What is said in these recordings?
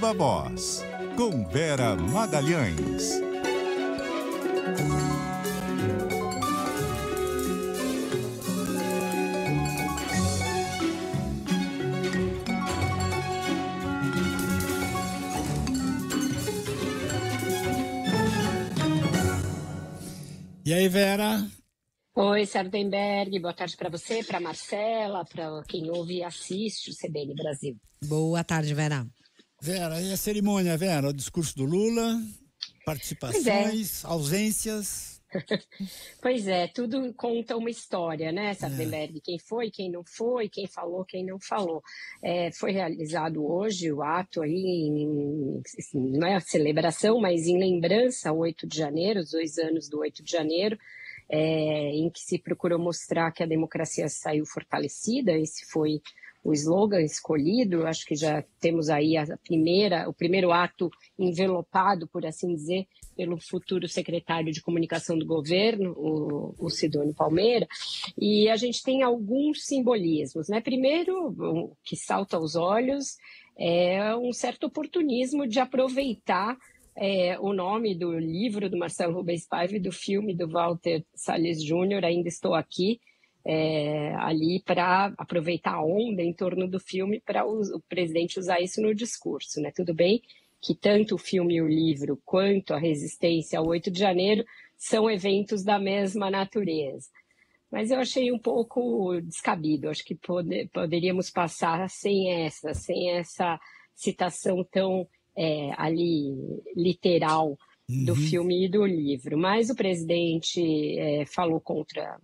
Viva Voz, com Vera Magalhães. E aí, Vera? Oi, Sardenberg, boa tarde para você, para Marcela, para quem ouve e assiste o CBN Brasil. Boa tarde, Vera. Vera, e a cerimônia, Vera? O discurso do Lula, participações, ausências... Pois é, tudo conta uma história, né, Sardenberg? Quem foi, quem não foi, quem falou, quem não falou. Foi realizado hoje o ato aí, não é a celebração, mas em lembrança ao 8 de janeiro, os 2 anos do 8 de janeiro, em que se procurou mostrar que a democracia saiu fortalecida. Esse foi o slogan escolhido. Acho que já temos aí o primeiro ato envelopado, por assim dizer, pelo futuro secretário de comunicação do governo, o Sidônio Palmeira, e a gente tem alguns simbolismos, né? Primeiro, o que salta aos olhos é um certo oportunismo de aproveitar o nome do livro do Marcelo Rubens Paiva e do filme do Walter Salles Jr., Ainda Estou Aqui, ali para aproveitar a onda em torno do filme para o presidente usar isso no discurso, né? Tudo bem que tanto o filme e o livro quanto a resistência ao 8 de janeiro são eventos da mesma natureza. Mas eu achei um pouco descabido, acho que poderíamos passar sem essa citação tão ali literal do filme e do livro. Mas o presidente falou contra,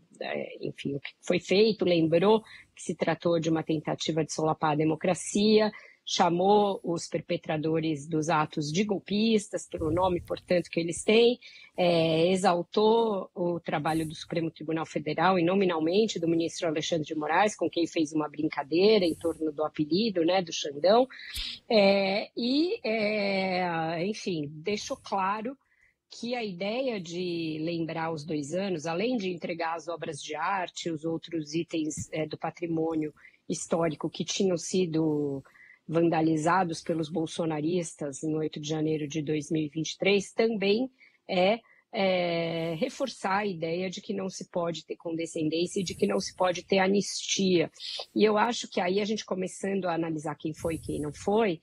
enfim, o que foi feito, lembrou que se tratou de uma tentativa de solapar a democracia, chamou os perpetradores dos atos de golpistas, pelo nome, portanto, que eles têm, exaltou o trabalho do Supremo Tribunal Federal e nominalmente do ministro Alexandre de Moraes, com quem fez uma brincadeira em torno do apelido, né, do Xandão, enfim, deixou claro que a ideia de lembrar os 2 anos, além de entregar as obras de arte, os outros itens do patrimônio histórico que tinham sido vandalizados pelos bolsonaristas em 8 de janeiro de 2023, também reforçar a ideia de que não se pode ter condescendência e de que não se pode ter anistia. E eu acho que aí a gente começando a analisar quem foi e quem não foi,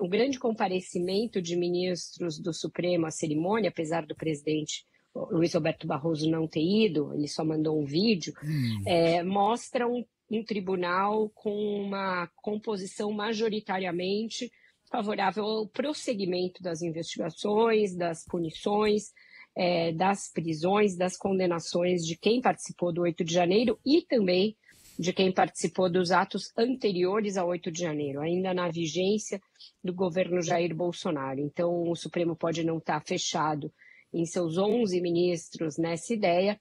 o grande comparecimento de ministros do Supremo à cerimônia, apesar do presidente Luiz Roberto Barroso não ter ido, ele só mandou um vídeo, mostra um tribunal com uma composição majoritariamente favorável ao prosseguimento das investigações, das punições, das prisões, das condenações de quem participou do 8 de janeiro e também de quem participou dos atos anteriores ao 8 de janeiro, ainda na vigência do governo Jair Bolsonaro. Então, o Supremo pode não estar fechado em seus 11 ministros nessa ideia,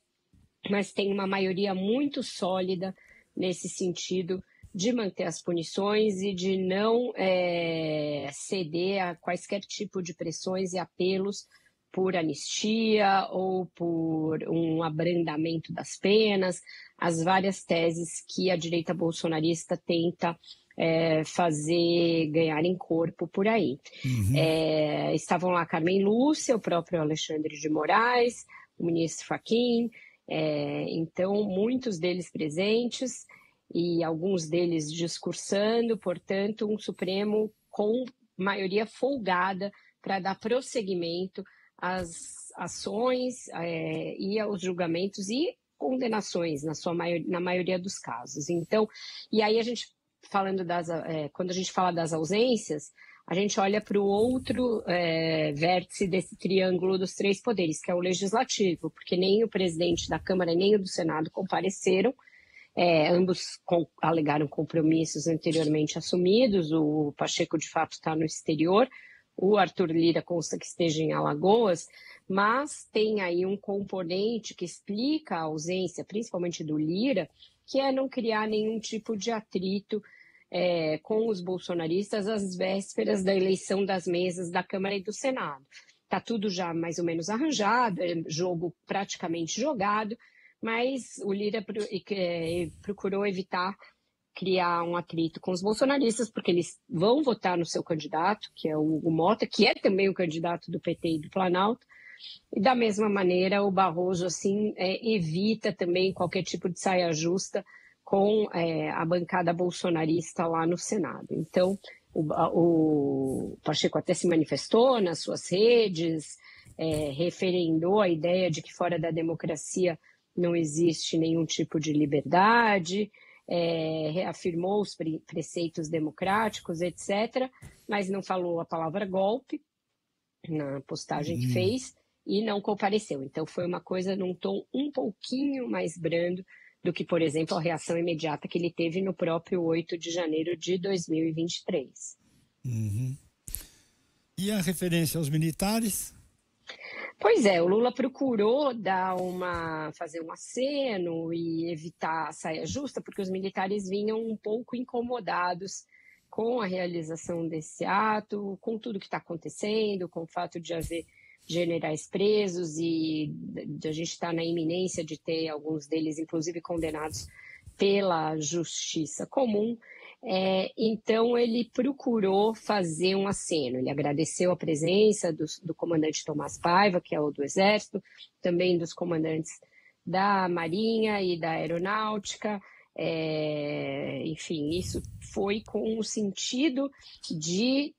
mas tem uma maioria muito sólida nesse sentido de manter as punições e de não ceder a quaisquer tipo de pressões e apelos por anistia ou por um abrandamento das penas, as várias teses que a direita bolsonarista tenta fazer ganhar em corpo por aí. Estavam lá Carmen Lúcia, o próprio Alexandre de Moraes, o ministro Fachin, então muitos deles presentes e alguns deles discursando, portanto, um Supremo com maioria folgada para dar prosseguimento às ações e aos julgamentos e condenações na maioria dos casos. Então, e aí a gente falando quando a gente fala das ausências, a gente olha para o outro vértice desse triângulo dos 3 poderes, que é o legislativo, porque nem o presidente da Câmara nem o do Senado compareceram, ambos alegaram compromissos anteriormente assumidos, o Pacheco de fato está no exterior, o Arthur Lira consta que esteja em Alagoas, mas tem aí um componente que explica a ausência, principalmente do Lira, que é não criar nenhum tipo de atrito com os bolsonaristas às vésperas da eleição das mesas da Câmara e do Senado. Está tudo já mais ou menos arranjado, jogo praticamente jogado, mas o Lira procurou evitar criar um atrito com os bolsonaristas, porque eles vão votar no seu candidato, que é o Hugo Mota, que é também o candidato do PT e do Planalto. E da mesma maneira, o Barroso assim, evita também qualquer tipo de saia justa com a bancada bolsonarista lá no Senado. Então, o Pacheco até se manifestou nas suas redes, referendou a ideia de que fora da democracia não existe nenhum tipo de liberdade, reafirmou os preceitos democráticos, etc., mas não falou a palavra golpe na postagem que fez e não compareceu. Então foi uma coisa num tom um pouquinho mais brando do que, por exemplo, a reação imediata que ele teve no próprio 8 de janeiro de 2023. Uhum. E a referência aos militares? Pois é, o Lula procurou fazer um aceno e evitar a saia justa, porque os militares vinham um pouco incomodados com a realização desse ato, com tudo que está acontecendo, com o fato de haver generais presos e de a gente estar na iminência de ter alguns deles, inclusive, condenados pela justiça comum. Então, ele procurou fazer um aceno. Ele agradeceu a presença do comandante Tomás Paiva, que é o do Exército, também dos comandantes da Marinha e da Aeronáutica. Enfim, isso foi com o sentido de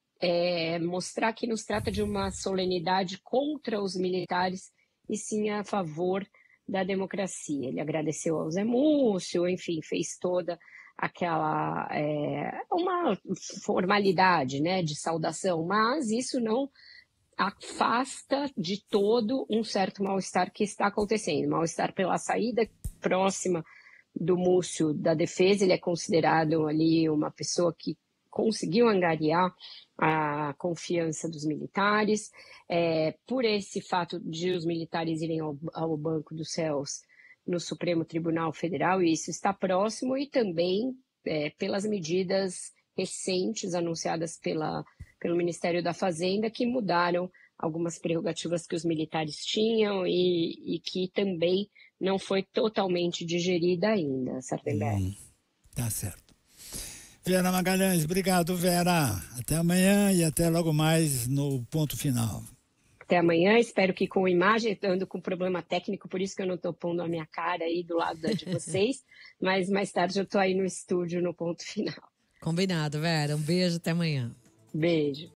mostrar que não se trata de uma solenidade contra os militares, e sim a favor da democracia. Ele agradeceu ao Zé Múcio, enfim, fez toda aquela uma formalidade, né, de saudação, mas isso não afasta de todo um certo mal-estar que está acontecendo, mal-estar pela saída próxima do Múcio da defesa. Ele é considerado ali uma pessoa que conseguiu angariar a confiança dos militares, por esse fato de os militares irem ao Banco dos Réus no Supremo Tribunal Federal, e isso está próximo, e também pelas medidas recentes anunciadas pelo Ministério da Fazenda, que mudaram algumas prerrogativas que os militares tinham e que também não foi totalmente digerida ainda, Sardenberg. Tá certo. Vera Magalhães, obrigado, Vera. Até amanhã e até logo mais no Ponto Final. Até amanhã, espero que com imagem, eu ando com problema técnico, por isso que eu não estou pondo a minha cara aí do lado de vocês, mas mais tarde eu estou aí no estúdio no Ponto Final. Combinado, Vera. Um beijo, até amanhã. Beijo.